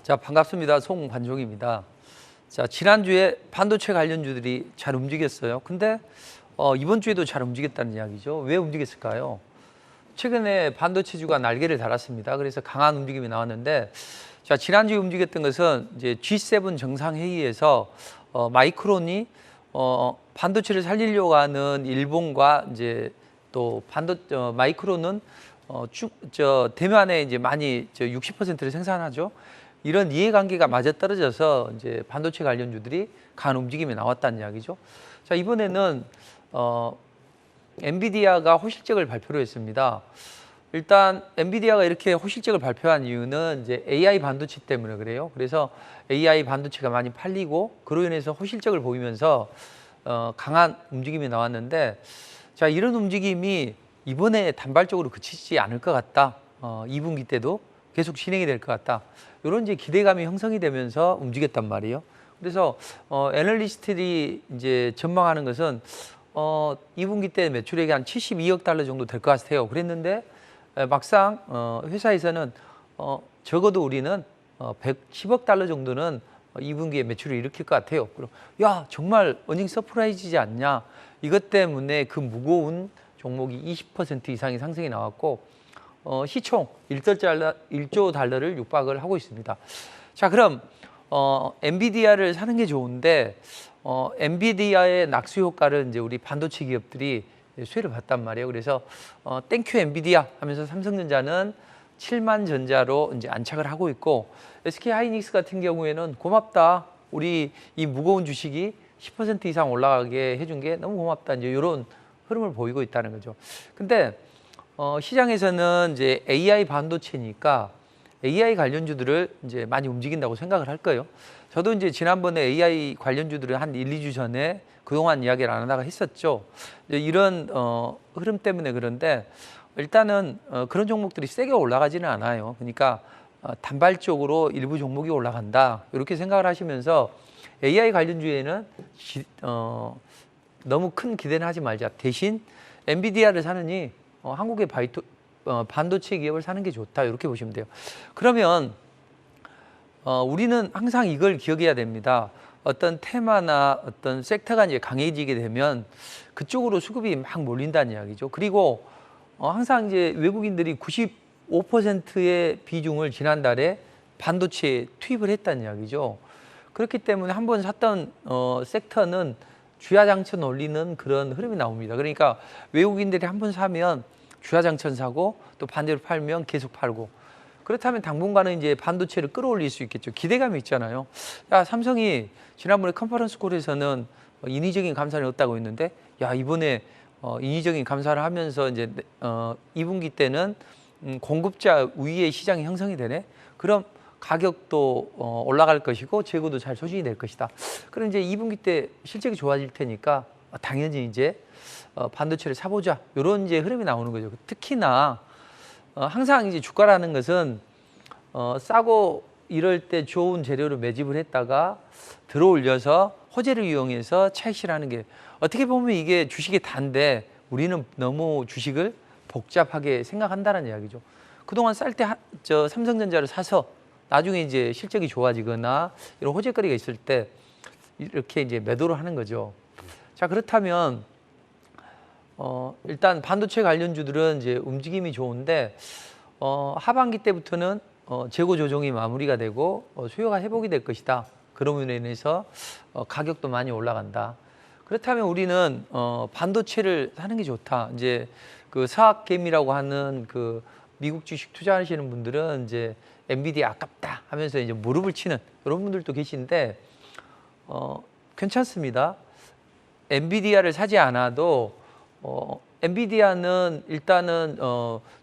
자, 반갑습니다. 송관종입니다. 자, 지난주에 반도체 관련주들이 잘 움직였어요. 근데 이번 주에도 잘 움직였다는 이야기죠. 왜 움직였을까요? 최근에 반도체주가 날개를 달았습니다. 그래서 강한 움직임이 나왔는데, 자, 지난주에 움직였던 것은 이제 G7 정상회의에서 마이크론이 반도체를 살리려고 하는 일본과 이제 또 마이크론은 대만에 이제 많이 60%를 생산하죠. 이런 이해관계가 맞아떨어져서 이제 반도체 관련주들이 강한 움직임이 나왔다는 이야기죠. 자, 이번에는 엔비디아가 호실적을 발표를 했습니다. 일단 엔비디아가 이렇게 호실적을 발표한 이유는 이제 AI 반도체 때문에 그래요. 그래서 AI 반도체가 많이 팔리고 그로 인해서 호실적을 보이면서 강한 움직임이 나왔는데, 자, 이런 움직임이 이번에 단발적으로 그치지 않을 것 같다. 2분기 때도 계속 진행이 될 것 같다. 이런 이제 기대감이 형성이 되면서 움직였단 말이에요. 그래서 애널리스트들이 이제 전망하는 것은 2분기 때 매출액이 한 72억 달러 정도 될 것 같아요. 그랬는데 막상 회사에서는 적어도 우리는 110억 달러 정도는 2분기에 매출을 일으킬 것 같아요. 그럼 야, 정말 어닝 서프라이즈지 않냐? 이것 때문에 그 무거운 종목이 20% 이상의 상승이 나왔고 시총 1조 달러를 육박을 하고 있습니다. 자, 그럼 엔비디아를 사는 게 좋은데 엔비디아의 낙수 효과를 이제 우리 반도체 기업들이 수혜를 봤단 말이에요. 그래서 땡큐 엔비디아 하면서 삼성전자는 7만 전자로 이제 안착을 하고 있고, SK 하이닉스 같은 경우에는 고맙다. 우리 이 무거운 주식이 10% 이상 올라가게 해준 게 너무 고맙다. 이제 이런 흐름을 보이고 있다는 거죠. 근데 시장에서는 이제 AI 반도체니까 AI 관련주들을 이제 많이 움직인다고 생각을 할 거예요. 저도 이제 지난번에 AI 관련주들을 한 1, 2주 전에 그동안 이야기를 안 하다가 했었죠. 이런 흐름 때문에. 그런데 일단은 그런 종목들이 세게 올라가지는 않아요. 그러니까 단발적으로 일부 종목이 올라간다, 이렇게 생각을 하시면서 AI 관련주에는 너무 큰 기대는 하지 말자. 대신 엔비디아를 사느니 한국의 반도체 기업을 사는 게 좋다, 이렇게 보시면 돼요. 그러면 우리는 항상 이걸 기억해야 됩니다. 어떤 테마나 어떤 섹터가 이제 강해지게 되면 그쪽으로 수급이 막 몰린다는 이야기죠. 그리고 항상 이제 외국인들이 95%의 비중을 지난달에 반도체에 투입을 했다는 이야기죠. 그렇기 때문에 한번 샀던 섹터는 주야장천 올리는 그런 흐름이 나옵니다. 그러니까 외국인들이 한번 사면 주야장천 사고 또 반대로 팔면 계속 팔고, 그렇다면 당분간은 이제 반도체를 끌어올릴 수 있겠죠. 기대감이 있잖아요. 야, 삼성이 지난번에 컨퍼런스 콜에서는 인위적인 감산을 얻다고 했는데, 야, 이번에 인위적인 감산을 하면서 이제 2분기 때는 공급자 우위의 시장이 형성이 되네. 그럼 가격도 올라갈 것이고 재고도 잘 소진이 될 것이다. 그럼 이제 2분기 때 실적이 좋아질 테니까 당연히 이제 반도체를 사보자, 이런 이제 흐름이 나오는 거죠. 특히나 항상 이제 주가라는 것은 싸고 이럴 때 좋은 재료를 매집을 했다가 들어올려서 호재를 이용해서 차익 실하는 게, 어떻게 보면 이게 주식의 단데 우리는 너무 주식을 복잡하게 생각한다는 이야기죠. 그동안 쌀 때 삼성전자를 사서 나중에 이제 실적이 좋아지거나 이런 호재거리가 있을 때 이렇게 이제 매도를 하는 거죠. 자, 그렇다면 일단 반도체 관련주들은 이제 움직임이 좋은데 하반기 때부터는 재고 조정이 마무리가 되고 수요가 회복이 될 것이다. 그러므로 인해서 가격도 많이 올라간다. 그렇다면 우리는 반도체를 사는 게 좋다. 이제 그 사학개미라고 하는 그 미국 주식 투자하시는 분들은 이제 엔비디아 아깝다 하면서 이제 무릎을 치는 이런 분들도 계신데 괜찮습니다. 엔비디아를 사지 않아도 엔비디아는 일단은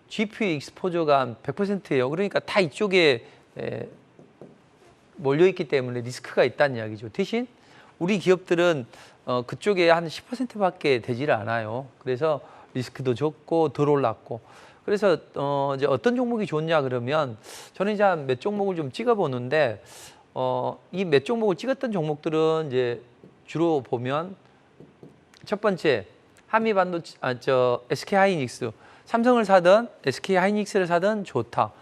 GPU 익스포저가 한 100%예요. 그러니까 다 이쪽에 몰려있기 때문에 리스크가 있다는 이야기죠. 대신 우리 기업들은 그쪽에 한 10%밖에 되지를 않아요. 그래서 리스크도 적고 덜 올랐고, 그래서 이제 어떤 종목이 좋냐 그러면 저는 이제 몇 종목을 좀 찍어보는데 이 몇 종목을 찍었던 종목들은 이제 주로 보면 첫 번째 한미 반도체, SK 하이닉스, 삼성을 사든 SK 하이닉스를 사든 좋다.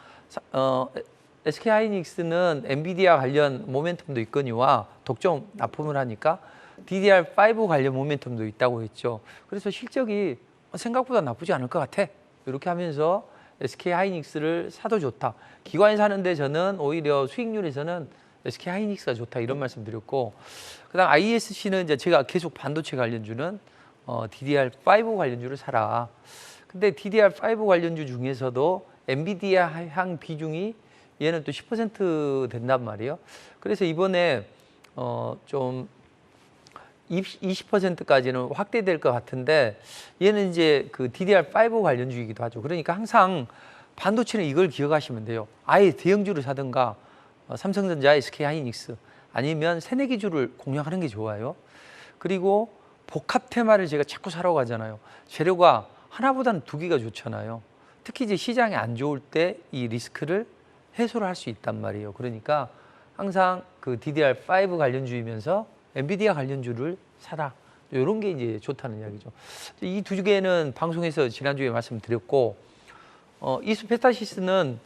SK 하이닉스는 엔비디아 관련 모멘텀도 있거니와 독점 납품을 하니까 DDR5 관련 모멘텀도 있다고 했죠. 그래서 실적이 생각보다 나쁘지 않을 것 같아. 이렇게 하면서 SK하이닉스를 사도 좋다. 기관이 사는데 저는 오히려 수익률에서는 SK하이닉스가 좋다 이런 말씀 드렸고, 그다음 ISC는 이제 제가 계속 반도체 관련주는 DDR5 관련주를 사라. 근데 DDR5 관련주 중에서도 엔비디아 향 비중이 얘는 또 10% 된단 말이에요. 그래서 이번에 좀 20%까지는 확대될 것 같은데, 얘는 이제 그 DDR5 관련주이기도 하죠. 그러니까 항상 반도체는 이걸 기억하시면 돼요. 아예 대형주를 사든가 삼성전자, SK하이닉스 아니면 새내기주를 공략하는 게 좋아요. 그리고 복합 테마를 제가 자꾸 사러 가잖아요. 재료가 하나보다는 두 개가 좋잖아요. 특히 이제 시장이 안 좋을 때 이 리스크를 해소를 할 수 있단 말이에요. 그러니까 항상 그 DDR5 관련주이면서 엔비디아 관련주를 사라. 이런 게 이제 좋다는 이야기죠. 이 두 개는 방송에서 지난주에 말씀드렸고, 이수페타시스는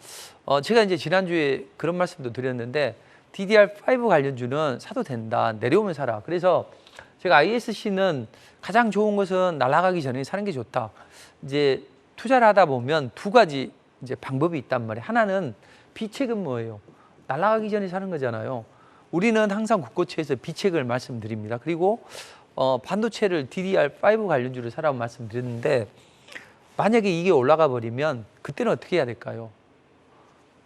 제가 이제 지난주에 그런 말씀도 드렸는데 DDR5 관련주는 사도 된다. 내려오면 사라. 그래서 제가 ISC는 가장 좋은 것은 날아가기 전에 사는 게 좋다. 이제 투자를 하다 보면 두 가지 이제 방법이 있단 말이에요. 하나는 비책은 뭐예요? 날아가기 전에 사는 거잖아요. 우리는 항상 국고채에서 비책을 말씀드립니다. 그리고 반도체를 DDR5 관련주를 사라고 말씀드렸는데, 만약에 이게 올라가 버리면 그때는 어떻게 해야 될까요?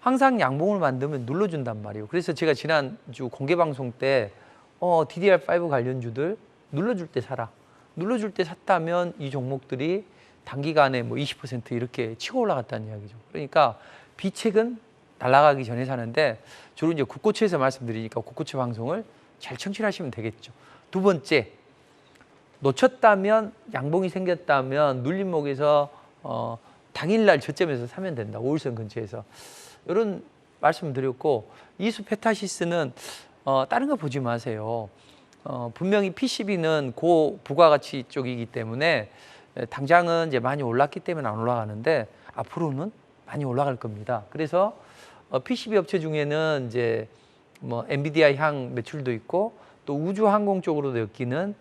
항상 양봉을 만들면 눌러준단 말이에요. 그래서 제가 지난주 공개방송 때 DDR5 관련주들 눌러줄 때 사라. 눌러줄 때 샀다면 이 종목들이 단기간에 뭐 20% 이렇게 치고 올라갔다는 이야기죠. 그러니까 비책은 날아가기 전에 사는데, 주로 이제 국고채에서 말씀드리니까 국고채 방송을 잘 청취하시면 되겠죠. 두 번째, 놓쳤다면, 양봉이 생겼다면 눌림목에서 당일날 저점에서 사면 된다. 5일선 근처에서. 이런 말씀 드렸고, 이수페타시스는 다른 거 보지 마세요. 분명히 PCB는 고부가가치 쪽이기 때문에 당장은 이제 많이 올랐기 때문에 안 올라가는데 앞으로는 많이 올라갈 겁니다. 그래서 PCB 업체 중에는 이제 뭐 엔비디아 향 매출도 있고 또 우주항공 쪽으로도 엮이는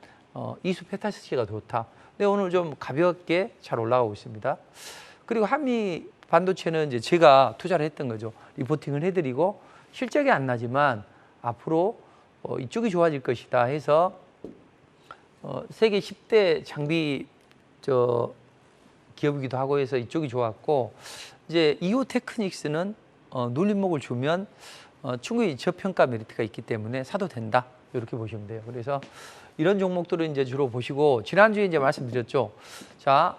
이수페타시스가 좋다. 근데 오늘 좀 가볍게 잘 올라가고 있습니다. 그리고 한미 반도체는 이제 제가 투자를 했던 거죠. 리포팅을 해드리고 실적이 안 나지만 앞으로 이쪽이 좋아질 것이다 해서 세계 10대 장비 기업이기도 하고 해서 이쪽이 좋았고, 이제 이오 테크닉스는 눌림목을 주면 충분히 저평가 메리트가 있기 때문에 사도 된다. 이렇게 보시면 돼요. 그래서 이런 종목들을 이제 주로 보시고, 지난주에 이제 말씀드렸죠. 자,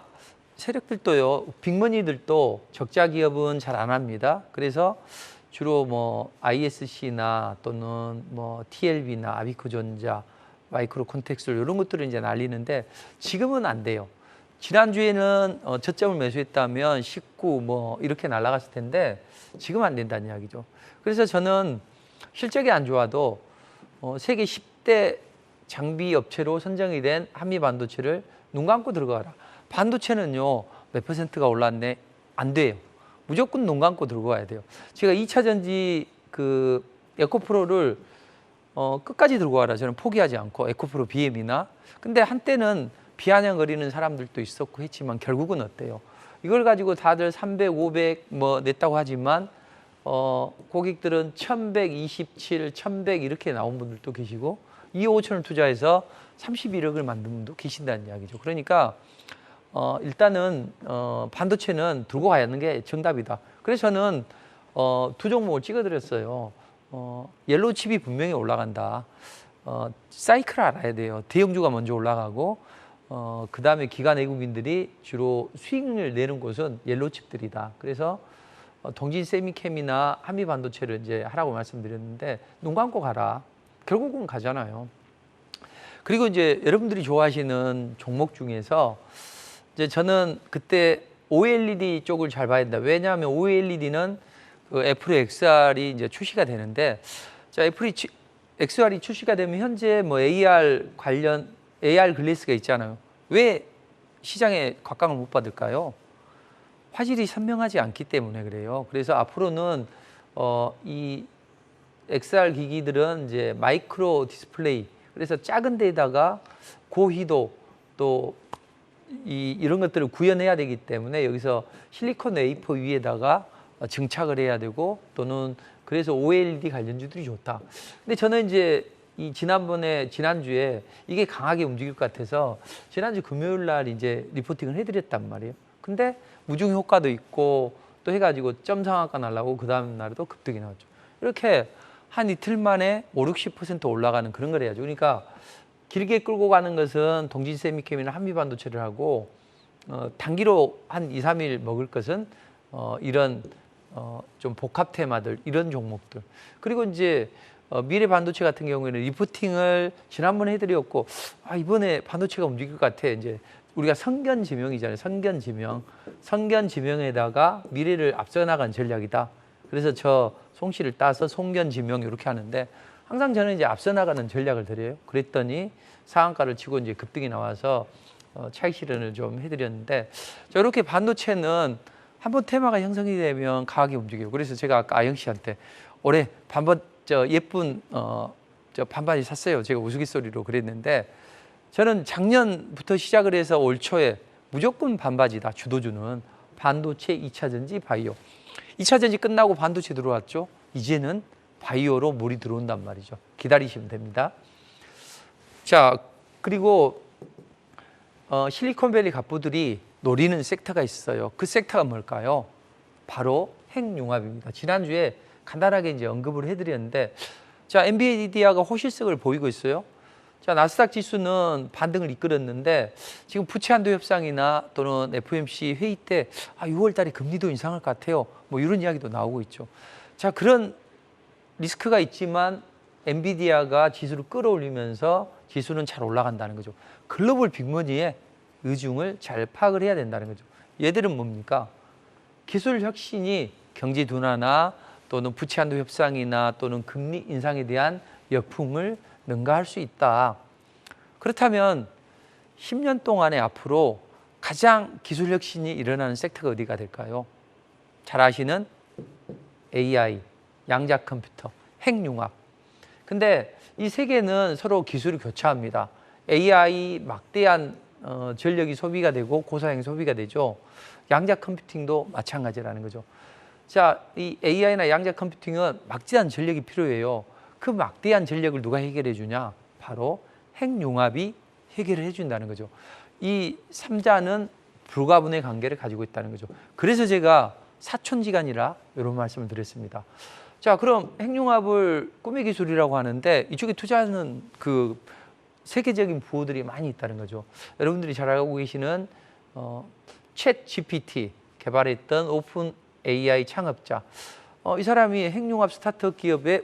세력들도요, 빅머니들도 적자 기업은 잘 안 합니다. 그래서 주로 뭐 ISC나 또는 뭐 TLB나 아비코전자, 마이크로 콘텍스 이런 것들을 이제 날리는데 지금은 안 돼요. 지난주에는 저점을 매수했다면 19 뭐 이렇게 날아갔을 텐데 지금 안 된다는 이야기죠. 그래서 저는 실적이 안 좋아도 세계 10대 장비 업체로 선정이 된 한미 반도체를 눈 감고 들어가라. 반도체는요, 몇 퍼센트가 올랐네? 안 돼요. 무조건 눈 감고 들고 가야 돼요. 제가 2차 전지 그 에코프로를 끝까지 들고 가라. 저는 포기하지 않고 에코프로 BM이나. 근데 한때는 비아냥거리는 사람들도 있었고 했지만 결국은 어때요? 이걸 가지고 다들 300, 500 뭐 냈다고 하지만 고객들은 1127, 1100 이렇게 나온 분들도 계시고 2억 5천을 투자해서 31억을 만든 분도 계신다는 이야기죠. 그러니까 일단은 반도체는 들고 가야 하는 게 정답이다. 그래서 저는 두 종목을 찍어드렸어요. 옐로우 칩이 분명히 올라간다. 사이클을 알아야 돼요. 대형주가 먼저 올라가고 그 다음에 기관 외국인들이 주로 수익을 내는 곳은 옐로우 칩들이다. 그래서 동진 세미캠이나 한미 반도체를 이제 하라고 말씀드렸는데 눈 감고 가라. 결국은 가잖아요. 그리고 이제 여러분들이 좋아하시는 종목 중에서 이제 저는 그때 OLED 쪽을 잘 봐야 된다. 왜냐하면 OLED는 그 애플의 XR이 이제 출시가 되는데, 자, 애플이 XR이 출시가 되면 현재 뭐 AR 관련 AR 글래스가 있잖아요. 왜 시장에 곽강을 못 받을까요? 화질이 선명하지 않기 때문에 그래요. 그래서 앞으로는 이 XR 기기들은 이제 마이크로 디스플레이, 그래서 작은 데다가 고희도 또 이런 것들을 구현해야 되기 때문에 여기서 실리콘 웨이퍼 위에다가 증착을 해야 되고, 또는 그래서 OLED 관련주들이 좋다. 근데 저는 이제 지난주에 이게 강하게 움직일 것 같아서 지난주 금요일 날 이제 리포팅을 해드렸단 말이에요. 근데 무중 효과도 있고 또 해가지고 점 상한가 날라고 그 다음 날에도 급등이 나왔죠. 이렇게 한 이틀 만에 50~60% 올라가는 그런 걸 해야죠. 그러니까 길게 끌고 가는 것은 동진세미캠이나 한미반도체를 하고, 단기로 한 2~3일 먹을 것은 이런 좀 복합 테마들, 이런 종목들. 그리고 이제 미래 반도체 같은 경우에는 리포팅을 지난번에 해드렸고, 이번에 반도체가 움직일 것 같아. 이제 우리가 선견지명이잖아요. 선견지명에다가 미래를 앞서 나간 전략이다. 그래서 저 송씨를 따서 송견지명 이렇게 하는데, 항상 저는 이제 앞서 나가는 전략을 드려요. 그랬더니 상한가를 치고 이제 급등이 나와서 차익 실현을 좀 해드렸는데, 자, 이렇게 반도체는 한번 테마가 형성이 되면 강하게 움직여요. 그래서 제가 아까 아영 씨한테 올해 예쁜 저 반바지 샀어요. 제가 우스갯소리로 그랬는데, 저는 작년부터 시작을 해서 올 초에 무조건 반바지다. 주도주는 반도체, 2차 전지, 바이오. 2차 전지 끝나고 반도체 들어왔죠. 이제는 바이오로 물이 들어온단 말이죠. 기다리시면 됩니다. 자, 그리고 실리콘밸리 갑부들이 노리는 섹터가 있어요. 그 섹터가 뭘까요? 바로 핵융합입니다. 지난주에 간단하게 이제 언급을 해드렸는데, 자, 엔비디아가 호실성을 보이고 있어요. 자, 나스닥 지수는 반등을 이끌었는데, 지금 부채한도 협상이나 또는 FOMC 회의 때 6월 달에 금리도 인상할 것 같아요. 뭐 이런 이야기도 나오고 있죠. 자, 그런 리스크가 있지만 엔비디아가 지수를 끌어올리면서 지수는 잘 올라간다는 거죠. 글로벌 빅머니의 의중을 잘 파악을 해야 된다는 거죠. 얘들은 뭡니까? 기술 혁신이 경제 둔화나 또는 부채 한도 협상이나 또는 금리 인상에 대한 역풍을 능가할 수 있다. 그렇다면 10년 동안에 앞으로 가장 기술 혁신이 일어나는 섹터가 어디가 될까요? 잘 아시는 AI, 양자 컴퓨터, 핵융합. 근데 이 세 개는 서로 기술이 교차합니다. AI 막대한 전력이 소비가 되고 고사양 소비가 되죠. 양자 컴퓨팅도 마찬가지라는 거죠. 자, 이 AI나 양자 컴퓨팅은 막대한 전력이 필요해요. 그 막대한 전력을 누가 해결해 주냐? 바로 핵융합이 해결을 해준다는 거죠. 이 3자는 불가분의 관계를 가지고 있다는 거죠. 그래서 제가 사촌지간이라 이런 말씀을 드렸습니다. 자, 그럼 핵융합을 꿈의 기술이라고 하는데, 이쪽에 투자하는 그 세계적인 부호들이 많이 있다는 거죠. 여러분들이 잘 알고 계시는 챗 GPT 개발했던 오픈 AI 창업자, 이 사람이 핵융합 스타트업 기업에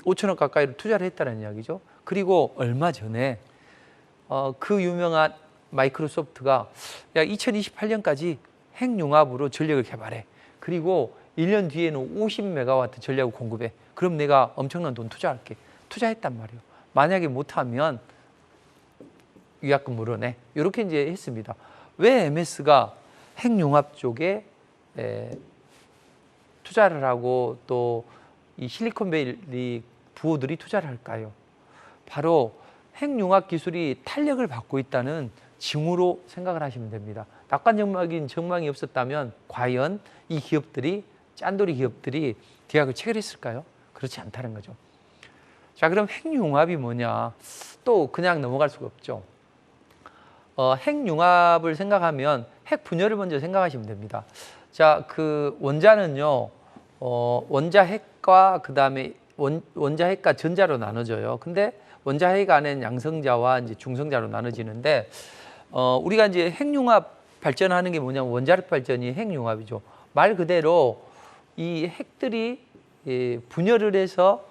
5천억 가까이를 투자를 했다는 이야기죠. 그리고 얼마 전에 그 유명한 마이크로소프트가 야, 2028년까지 핵융합으로 전력을 개발해. 그리고 1년 뒤에는 50메가와트 전력을 공급해. 그럼 내가 엄청난 돈 투자할게. 투자했단 말이에요. 만약에 못하면 위약금 물어내. 이렇게 이제 했습니다. 왜 MS가 핵융합 쪽에 투자를 하고 또 이 실리콘밸리 부호들이 투자를 할까요? 바로 핵융합 기술이 탄력을 받고 있다는 징후로 생각을 하시면 됩니다. 낙관적인 전망이 없었다면 과연 이 기업들이, 짠돌이 기업들이 계약을 체결했을까요? 그렇지 않다는 거죠. 자, 그럼 핵융합이 뭐냐? 또 그냥 넘어갈 수가 없죠. 핵융합을 생각하면 핵 분열을 먼저 생각하시면 됩니다. 자, 그 원자는요, 원자핵과 그 다음에 원자핵과 전자로 나눠져요. 근데 원자핵 안에는 양성자와 이제 중성자로 나눠지는데, 우리가 이제 핵융합 발전하는 게 뭐냐면 원자력 발전이 핵융합이죠. 말 그대로 이 핵들이 분열을 해서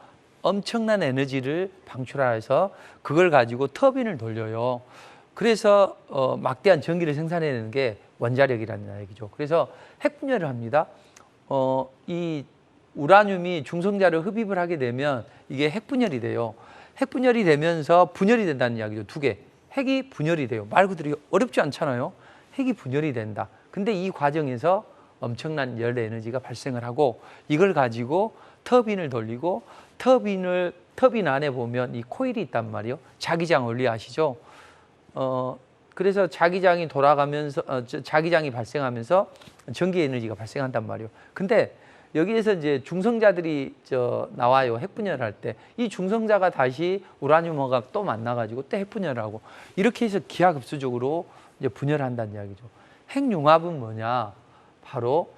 엄청난 에너지를 방출해서 그걸 가지고 터빈을 돌려요. 그래서 막대한 전기를 생산해내는 게 원자력이라는 얘기죠. 그래서 핵 분열을 합니다. 이 우라늄이 중성자를 흡입을 하게 되면 이게 핵 분열이 돼요. 핵 분열이 되면서 분열이 된다는 이야기죠. 두 개. 핵이 분열이 돼요. 말 그대로 어렵지 않잖아요. 핵이 분열이 된다. 근데 이 과정에서 엄청난 열 에너지가 발생을 하고 이걸 가지고 터빈을 돌리고 터빈 안에 보면 이 코일이 있단 말이에요. 자기장 원리 아시죠? 그래서 자기장이 돌아가면서 자기장이 발생하면서 전기 에너지가 발생한단 말이에요. 근데 여기에서 이제 중성자들이 나와요. 핵분열할 때 이 중성자가 다시 우라늄하고 또 만나가지고 또 핵분열하고 이렇게 해서 기하급수적으로 이제 분열한다는 이야기죠. 핵융합은 뭐냐? 바로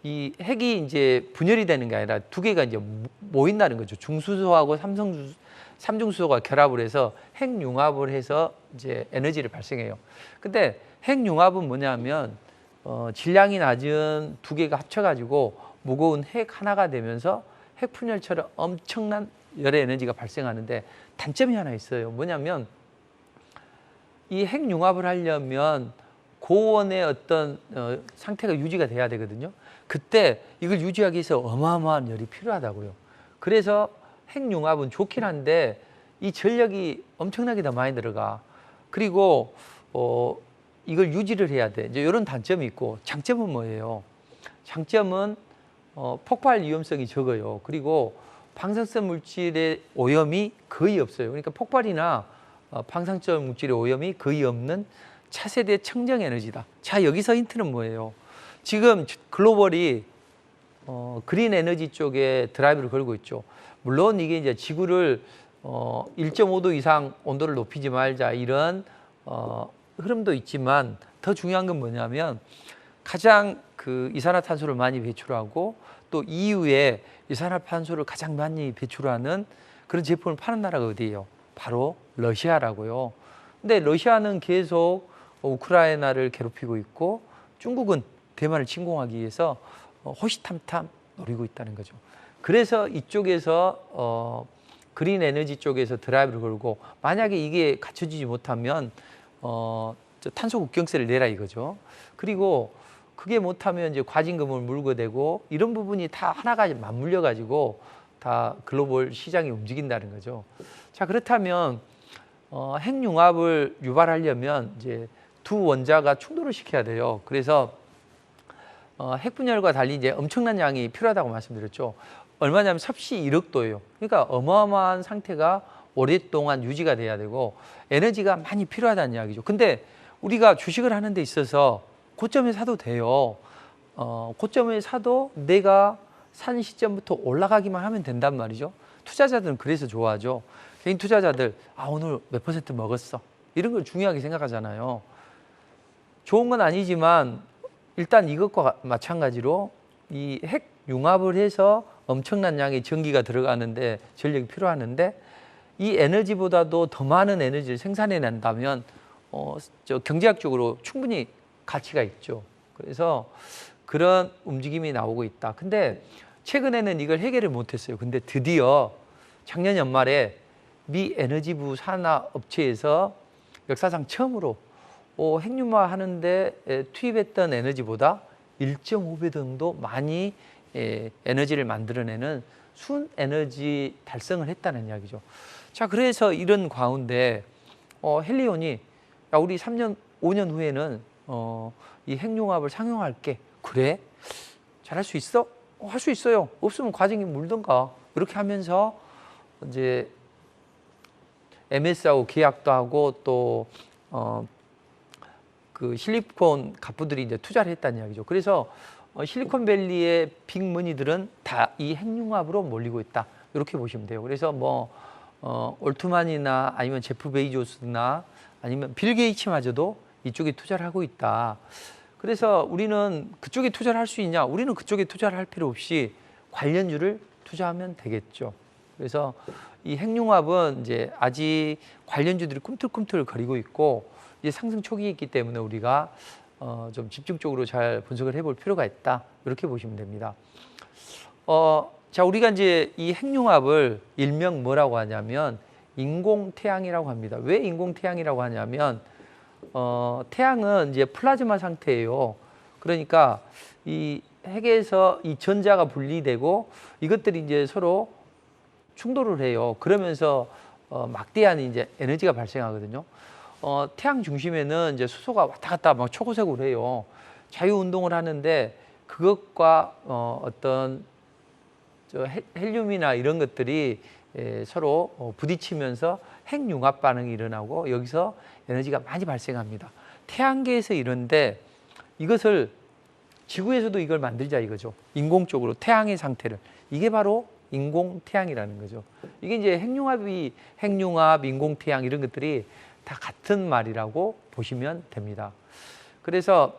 이 핵이 이제 분열이 되는 게 아니라 두 개가 이제 모인다는 거죠. 중수소하고 삼중수소가 결합을 해서 핵융합을 해서 이제 에너지를 발생해요. 근데 핵융합은 뭐냐면 질량이 낮은 두 개가 합쳐가지고 무거운 핵 하나가 되면서 핵분열처럼 엄청난 열의 에너지가 발생하는데 단점이 하나 있어요. 뭐냐면 이 핵융합을 하려면 고온의 어떤 상태가 유지가 돼야 되거든요. 그때 이걸 유지하기 위해서 어마어마한 열이 필요하다고요. 그래서 핵융합은 좋긴 한데 이 전력이 엄청나게 더 많이 들어가. 그리고 이걸 유지를 해야 돼. 이제 이런 단점이 있고 장점은 뭐예요? 장점은 폭발 위험성이 적어요. 그리고 방사성 물질의 오염이 거의 없어요. 그러니까 폭발이나 방사성 물질의 오염이 거의 없는 차세대 청정 에너지다. 자, 여기서 힌트는 뭐예요? 지금 글로벌이 그린 에너지 쪽에 드라이브를 걸고 있죠. 물론 이게 이제 지구를 1.5도 이상 온도를 높이지 말자 이런 흐름도 있지만 더 중요한 건 뭐냐면 가장 그 이산화탄소를 많이 배출하고 또 EU에 이산화탄소를 가장 많이 배출하는 그런 제품을 파는 나라가 어디예요? 바로 러시아라고요. 근데 러시아는 계속 우크라이나를 괴롭히고 있고 중국은 대만을 침공하기 위해서 호시탐탐 노리고 있다는 거죠. 그래서 이쪽에서 그린 에너지 쪽에서 드라이브를 걸고 만약에 이게 갖춰지지 못하면 탄소 국경세를 내라 이거죠. 그리고 그게 못하면 이제 과징금을 물게 되고 이런 부분이 다 하나가 맞물려 가지고 다 글로벌 시장이 움직인다는 거죠. 자, 그렇다면 핵융합을 유발하려면 이제 두 원자가 충돌을 시켜야 돼요. 그래서 핵분열과 달리 이제 엄청난 양이 필요하다고 말씀드렸죠. 얼마냐면 섭씨 1억 도예요. 그러니까 어마어마한 상태가 오랫동안 유지가 돼야 되고 에너지가 많이 필요하다는 이야기죠. 근데 우리가 주식을 하는 데 있어서 고점에 사도 돼요. 고점에 사도 내가 산 시점부터 올라가기만 하면 된단 말이죠. 투자자들은 그래서 좋아하죠. 개인 투자자들 오늘 몇 퍼센트 먹었어. 이런 걸 중요하게 생각하잖아요. 좋은 건 아니지만 일단 이것과 마찬가지로 이 핵융합을 해서 엄청난 양의 전기가 들어가는데 전력이 필요하는데 이 에너지보다도 더 많은 에너지를 생산해낸다면 경제학적으로 충분히 가치가 있죠. 그래서 그런 움직임이 나오고 있다. 근데 최근에는 이걸 해결을 못했어요. 근데 드디어 작년 연말에 미 에너지부 산하 업체에서 역사상 처음으로 핵융합 하는데 투입했던 에너지보다 1.5배 정도 많이 에너지를 만들어내는 순 에너지 달성을 했다는 이야기죠. 자, 그래서 이런 가운데 헬리온이 야, 우리 3년, 5년 후에는 이 핵융합을 상용할게. 그래? 잘할 수 있어? 할 수 있어요. 없으면 과정이 물든가. 이렇게 하면서 이제 MS하고 계약도 하고 또 그 실리콘 갑부들이 이제 투자를 했다는 이야기죠. 그래서 실리콘밸리의 빅머니들은 다 이 핵융합으로 몰리고 있다. 이렇게 보시면 돼요. 그래서 뭐 올트만이나 아니면 제프 베이조스나 아니면 빌 게이츠마저도 이쪽에 투자를 하고 있다. 그래서 우리는 그쪽에 투자를 할 수 있냐? 우리는 그쪽에 투자를 할 필요 없이 관련주를 투자하면 되겠죠. 그래서 이 핵융합은 이제 아직 관련주들이 꿈틀꿈틀 거리고 있고 이제 상승 초기에 있기 때문에 우리가 좀 집중적으로 잘 분석을 해볼 필요가 있다. 이렇게 보시면 됩니다. 자, 우리가 이제 이 핵융합을 일명 뭐라고 하냐면 인공태양이라고 합니다. 왜 인공태양이라고 하냐면 태양은 이제 플라즈마 상태예요. 그러니까 이 핵에서 이 전자가 분리되고 이것들이 이제 서로 충돌을 해요. 그러면서 막대한 이제 에너지가 발생하거든요. 태양 중심에는 이제 수소가 왔다 갔다 막 초고색으로 해요. 자유 운동을 하는데 그것과 어떤 헬륨이나 이런 것들이 서로 부딪히면서 핵융합 반응이 일어나고 여기서 에너지가 많이 발생합니다. 태양계에서 이런데 이것을 지구에서도 이걸 만들자 이거죠. 인공적으로 태양의 상태를. 이게 바로 인공태양이라는 거죠. 이게 이제 핵융합, 인공태양 이런 것들이 다 같은 말이라고 보시면 됩니다. 그래서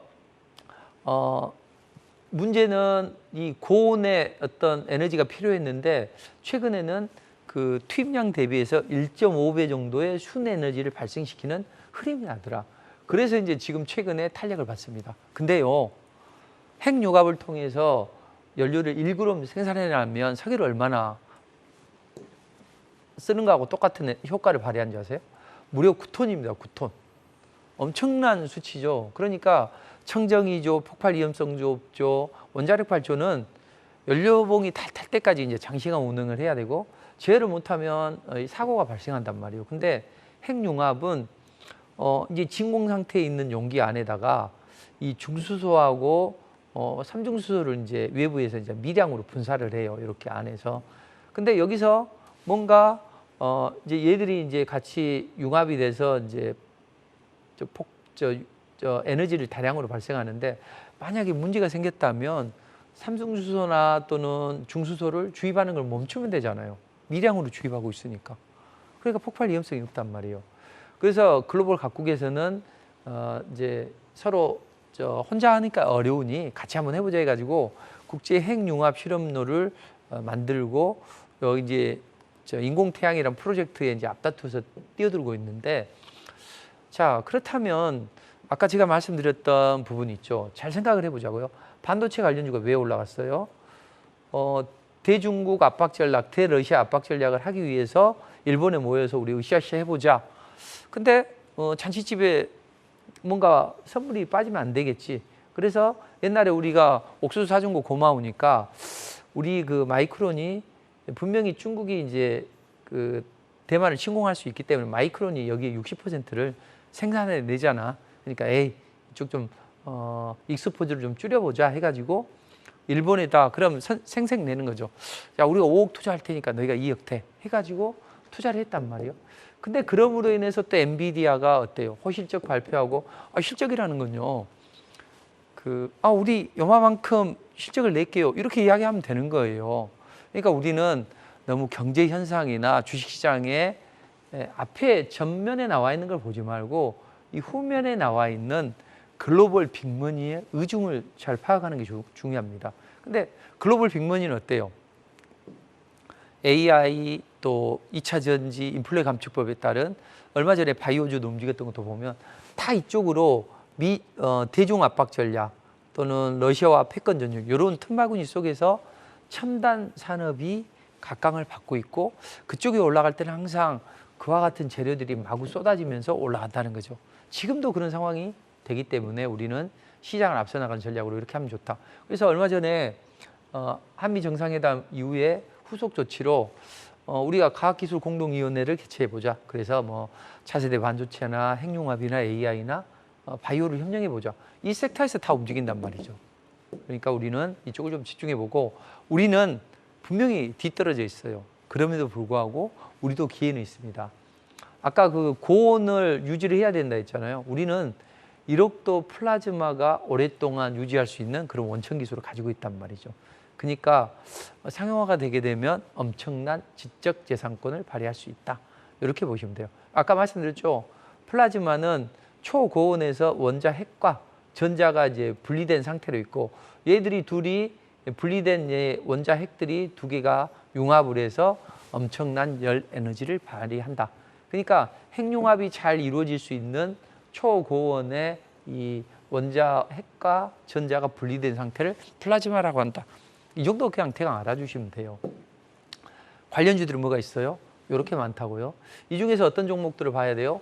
문제는 이 고온의 어떤 에너지가 필요했는데 최근에는 그 투입량 대비해서 1.5배 정도의 순에너지를 발생시키는 흐름이 나더라. 그래서 이제 지금 최근에 탄력을 받습니다. 근데요, 핵융합을 통해서 연료를 1g 생산해내면 석유를 얼마나 쓰는 거하고 똑같은 효과를 발휘한지 아세요? 무려 9톤입니다. 9톤. 엄청난 수치죠. 그러니까 청정이조, 폭발 위험성조, 원자력 발전은 연료봉이 탈 때까지 이제 장시간 운행을 해야 되고 제어를 못하면 사고가 발생한단 말이에요. 근데 핵융합은 이제 진공 상태에 있는 용기 안에다가 이 중수소하고 삼중수소를 이제 외부에서 이제 미량으로 분사를 해요. 이렇게 안에서. 근데 여기서 뭔가 이제 얘들이 이제 같이 융합이 돼서 이제 에너지를 다량으로 발생하는데 만약에 문제가 생겼다면 삼중수소나 또는 중수소를 주입하는 걸 멈추면 되잖아요. 미량으로 주입하고 있으니까. 그러니까 폭발 위험성이 없단 말이에요. 그래서 글로벌 각국에서는 이제 서로 혼자 하니까 어려우니 같이 한번 해보자 해가지고 국제 핵융합 실험로를 만들고 여기 이제 인공태양이란 프로젝트에 이제 앞다투어서 뛰어들고 있는데, 자, 그렇다면 아까 제가 말씀드렸던 부분이 있죠. 잘 생각을 해보자고요. 반도체 관련주가 왜 올라갔어요? 대중국 압박 전략, 대러시아 압박 전략을 하기 위해서 일본에 모여서 우리 으쌰으쌰 해보자. 근데 잔치집에 뭔가 선물이 빠지면 안 되겠지. 그래서 옛날에 우리가 옥수수 사준 거 고마우니까 우리 그 마이크론이 분명히 중국이 이제 그 대만을 침공할 수 있기 때문에 마이크론이 여기 60%를 생산해 내잖아. 그러니까 이쪽 좀 익스포즈를 좀 줄여보자 해가지고 일본에다 그럼 생색 내는 거죠. 야, 우리가 5억 투자할 테니까 너희가 2억 대 해가지고 투자를 했단 말이에요. 근데 그럼으로 인해서 또 엔비디아가 어때요? 호실적 발표하고 실적이라는 건요. 우리 요만큼 실적을 낼게요. 이렇게 이야기하면 되는 거예요. 그러니까 우리는 너무 경제 현상이나 주식시장의 앞에 전면에 나와 있는 걸 보지 말고 이 후면에 나와 있는 글로벌 빅머니의 의중을 잘 파악하는 게 중요합니다. 근데 글로벌 빅머니는 어때요? AI 또 2차 전지 인플레 감축법에 따른 얼마 전에 바이오주도 움직였던 것도 보면 다 이쪽으로 대중 압박 전략 또는 러시아와 패권 전쟁 이런 틈바구니 속에서 첨단 산업이 각광을 받고 있고 그쪽에 올라갈 때는 항상 그와 같은 재료들이 마구 쏟아지면서 올라간다는 거죠. 지금도 그런 상황이 되기 때문에 우리는 시장을 앞서 나가는 전략으로 이렇게 하면 좋다. 그래서 얼마 전에 한미 정상회담 이후에 후속 조치로 우리가 과학기술공동위원회를 개최해보자. 그래서 뭐 차세대 반도체나 핵융합이나 AI나 바이오를 협력해보자. 이 섹터에서 다 움직인단 말이죠. 그러니까 우리는 이쪽을 좀 집중해보고 우리는 분명히 뒤떨어져 있어요. 그럼에도 불구하고 우리도 기회는 있습니다. 아까 그 고온을 유지를 해야 된다 했잖아요. 우리는 1억도 플라즈마가 오랫동안 유지할 수 있는 그런 원천 기술을 가지고 있단 말이죠. 그러니까 상용화가 되게 되면 엄청난 지적 재산권을 발휘할 수 있다. 이렇게 보시면 돼요. 아까 말씀드렸죠. 플라즈마는 초고온에서 원자 핵과 전자가 이제 분리된 상태로 있고 얘들이 둘이 분리된 원자 핵들이 두 개가 융합을 해서 엄청난 열 에너지를 발휘한다. 그러니까 핵융합이 잘 이루어질 수 있는 초고온의 이 원자 핵과 전자가 분리된 상태를 플라즈마라고 한다. 이 정도 그냥 대강 알아주시면 돼요. 관련주들은 뭐가 있어요? 이렇게 많다고요. 이 중에서 어떤 종목들을 봐야 돼요?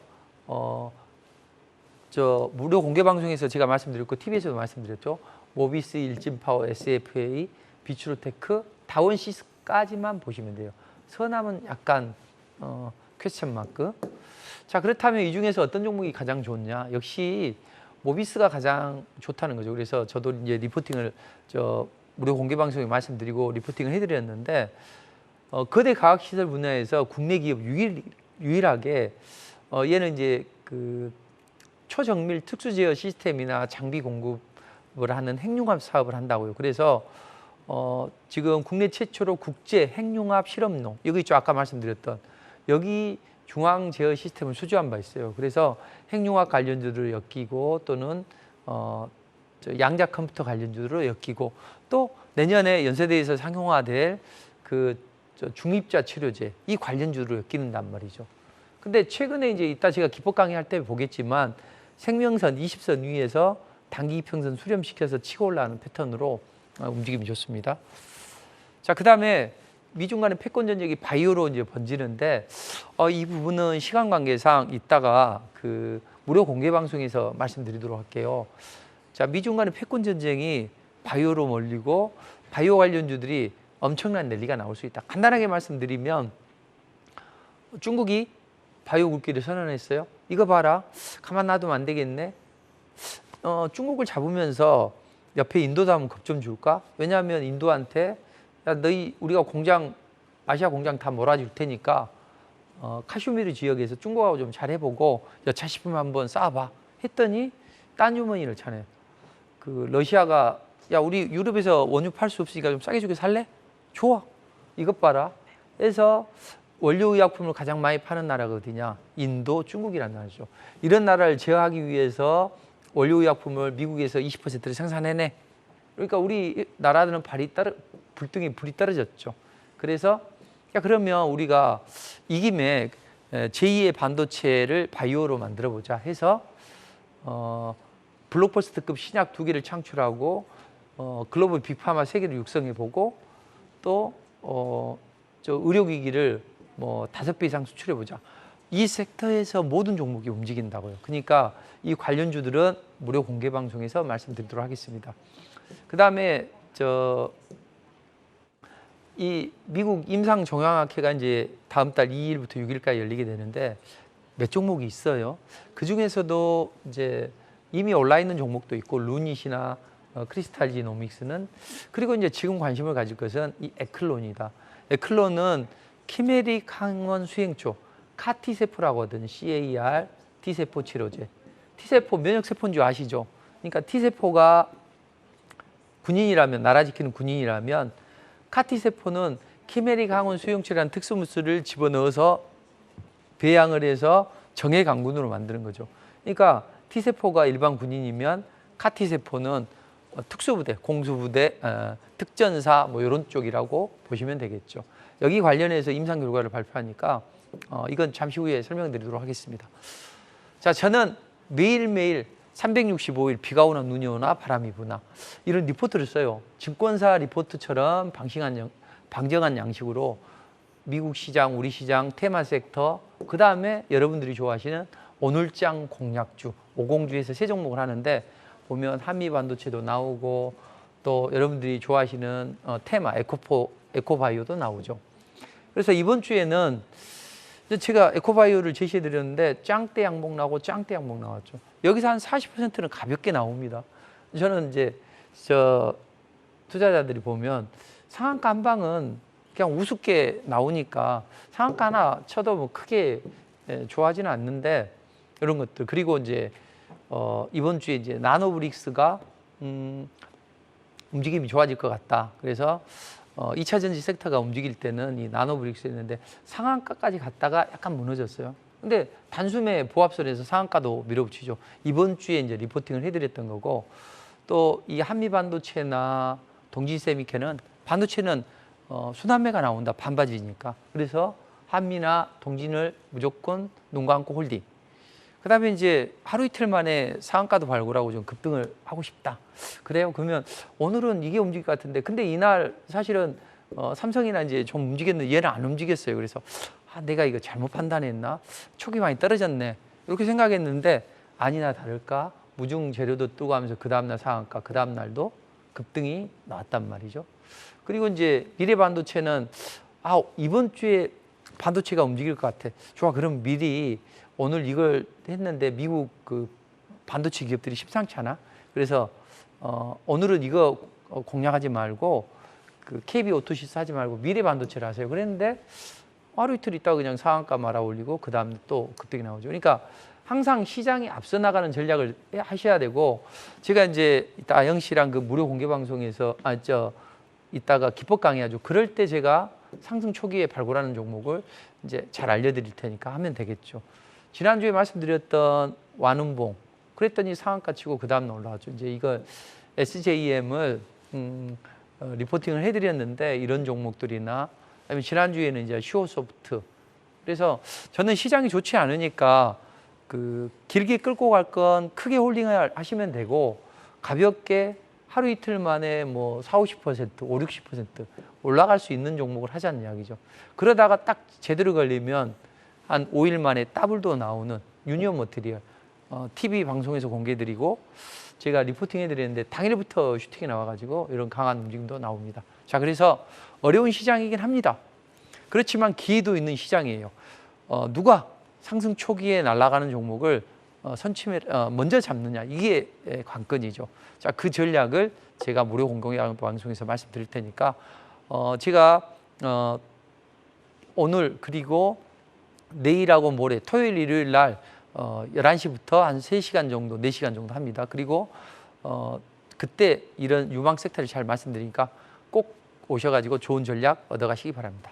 무료 공개 방송에서 제가 말씀드렸고 TV에서도 말씀드렸죠. 모비스, 일진파워, SFA, 비추로테크, 다원시스까지만 보시면 돼요. 서남은 약간 퀘스천 마크. 자, 그렇다면 이 중에서 어떤 종목이 가장 좋냐? 역시 모비스가 가장 좋다는 거죠. 그래서 저도 이제 리포팅을 무료 공개 방송에 말씀드리고 리포팅을 해드렸는데 거대 과학시설 분야에서 국내 기업 유일하게 얘는 이제 그 초정밀 특수 제어 시스템이나 장비 공급을 하는 핵융합 사업을 한다고요. 그래서 지금 국내 최초로 국제 핵융합 실험로 여기 있죠. 아까 말씀드렸던 여기 중앙 제어 시스템을 수주한 바 있어요. 그래서 핵융합 관련주들을 엮이고 또는 양자 컴퓨터 관련주들을 엮이고 또 내년에 연세대에서 상용화될 그 중입자 치료제 이 관련주를 엮이는단 말이죠. 근데 최근에 이제 이따 제가 기법 강의할 때 보겠지만 생명선 20선 위에서 단기 이평선 수렴시켜서 치고 올라가는 패턴으로 움직임이 좋습니다. 자, 그다음에 미중 간의 패권 전쟁이 바이오로 이제 번지는데 이 부분은 시간 관계상 이따가 그 무료 공개 방송에서 말씀드리도록 할게요. 자, 미중 간의 패권 전쟁이 바이오로 몰리고 바이오 관련주들이 엄청난 랠리가 나올 수 있다. 간단하게 말씀드리면 중국이 바이오 굵기를 선언했어요. 이거 봐라. 가만 놔두면 안 되겠네. 중국을 잡으면서 옆에 인도도 한번 겁 좀 줄까? 왜냐하면 인도한테 야, 우리가 아시아 공장 다 몰아줄 테니까 카슈미르 지역에서 중국하고 좀 잘해보고 여차식품 한번 쌓아봐 했더니 딴 주머니를 차네. 그 러시아가 야, 우리 유럽에서 원유 팔 수 없으니까 좀 싸게 주게 살래? 좋아. 이것 봐라. 그래서 원료의약품을 가장 많이 파는 나라가 어디냐? 인도, 중국이라는 나라죠. 이런 나라를 제어하기 위해서 원료의약품을 미국에서 20%를 생산해내. 그러니까 우리 나라들은 불등에 불이 떨어졌죠. 그래서 야, 그러면 우리가 이 김에 제2의 반도체를 바이오로 만들어보자 해서 블록버스터급 신약 2개를 창출하고 글로벌 빅파마 3개를 육성해보고 또 의료기기를 5배 이상 수출해보자. 이 섹터에서 모든 종목이 움직인다고요. 그러니까 이 관련주들은 무료 공개 방송에서 말씀드리도록 하겠습니다. 그 다음에 이 미국 임상종양학회가 이제 다음 달 2일부터 6일까지 열리게 되는데 몇 종목이 있어요. 그 중에서도 이제 이미 올라 있는 종목도 있고 루닛이나 크리스탈 지노믹스는 그리고 이제 지금 관심을 가질 것은 이 에클론이다. 에클론은 키메릭 항원 수행초 카티세포라고 하거든요. CAR T세포 치료제. T세포 면역세포인 줄 아시죠? 그러니까 T세포가 군인이라면 나라 지키는 군인이라면 카티세포는 키메릭 항원 수용체라는 특수물질을 집어넣어서 배양을 해서 정예 강군으로 만드는 거죠. 그러니까 T세포가 일반 군인이면 카티세포는 특수부대, 공수부대, 특전사 이런 쪽이라고 보시면 되겠죠. 여기 관련해서 임상 결과를 발표하니까 이건 잠시 후에 설명드리도록 하겠습니다. 자, 저는 매일매일 365일 비가 오나 눈이 오나 바람이 부나 이런 리포트를 써요. 증권사 리포트처럼 방정한 양식으로 미국 시장, 우리 시장, 테마 섹터, 그 다음에 여러분들이 좋아하시는 오늘장 공략주, 50주에서 3종목을 하는데 보면 한미 반도체도 나오고 또 여러분들이 좋아하시는 테마, 에코바이오도 나오죠. 그래서 이번 주에는 제가 에코바이오를 제시해 드렸는데 짱대 양봉 나오고 짱대 양봉 나왔죠. 여기서 한 40%는 가볍게 나옵니다. 저는 이제 투자자들이 보면 상한가 한 방은 그냥 우습게 나오니까 상한가 하나 쳐도 뭐 크게 좋아하지는 않는데 이런 것들. 그리고 이제 이번 주에 이제 나노브릭스가 움직임이 좋아질 것 같다. 그래서 2차 전지 섹터가 움직일 때는 이 나노브릭스였는데 상한가까지 갔다가 약간 무너졌어요. 근데 단숨에 보합선에서 상한가도 밀어붙이죠. 이번 주에 이제 리포팅을 해드렸던 거고 또 이 한미 반도체나 동진세미케는 반도체는 순환매가 나온다. 반바지니까. 그래서 한미나 동진을 무조건 눈 감고 홀딩. 그 다음에 이제 하루 이틀 만에 상한가도 발굴하고 좀 급등을 하고 싶다. 그래요? 그러면 오늘은 이게 움직일 것 같은데 근데 이날 사실은 삼성이나 이제 좀 움직였는데 얘는 안 움직였어요. 그래서 내가 이거 잘못 판단했나? 촉이 많이 떨어졌네. 이렇게 생각했는데 아니나 다를까 무중 재료도 뜨고 하면서 그 다음날 상한가, 그 다음날도 급등이 나왔단 말이죠. 그리고 이제 미래 반도체는 이번 주에 반도체가 움직일 것 같아. 좋아, 그럼 미리 오늘 이걸 했는데 미국 그 반도체 기업들이 심상치 않아. 그래서 오늘은 이거 공략하지 말고 그 KB 오토시스 하지 말고 미래 반도체를 하세요. 그랬는데 하루 이틀 있다가 그냥 상한가 말아 올리고 그 다음에 또 급등이 나오죠. 그러니까 항상 시장이 앞서 나가는 전략을 하셔야 되고, 제가 이제 이따 아영 씨랑 그 무료 공개 방송에서 이따가 기법 강의하죠. 그럴 때 제가 상승 초기에 발굴하는 종목을 이제 잘 알려드릴 테니까 하면 되겠죠. 지난주에 말씀드렸던 완운봉, 그랬더니 상한가 치고 그 다음 올라왔죠. 이제 이거 SJM을 리포팅을 해드렸는데 이런 종목들이나, 아니면 지난주에는 이제 슈어소프트. 그래서 저는 시장이 좋지 않으니까 그 길게 끌고 갈 건 크게 홀딩을 하시면 되고, 가볍게 하루 이틀 만에 뭐 40, 50%, 50, 60% 올라갈 수 있는 종목을 하자는 이야기죠. 그러다가 딱 제대로 걸리면 한 5일 만에 더블도 나오는 유니온 머티리얼, TV 방송에서 공개해드리고 제가 리포팅 해드렸는데 당일부터 슈팅이 나와가지고 이런 강한 움직임도 나옵니다. 자, 그래서 어려운 시장이긴 합니다. 그렇지만 기회도 있는 시장이에요. 누가 상승 초기에 날아가는 종목을 먼저 잡느냐, 이게 관건이죠. 자, 그 전략을 제가 무료 공개 방송에서 말씀드릴 테니까 제가 오늘 그리고 내일하고 모레 토요일 일요일 날 11시부터 한 3시간 정도 4시간 정도 합니다. 그리고 그때 이런 유망 섹터를 잘 말씀드리니까 꼭 오셔가지고 좋은 전략 얻어가시기 바랍니다.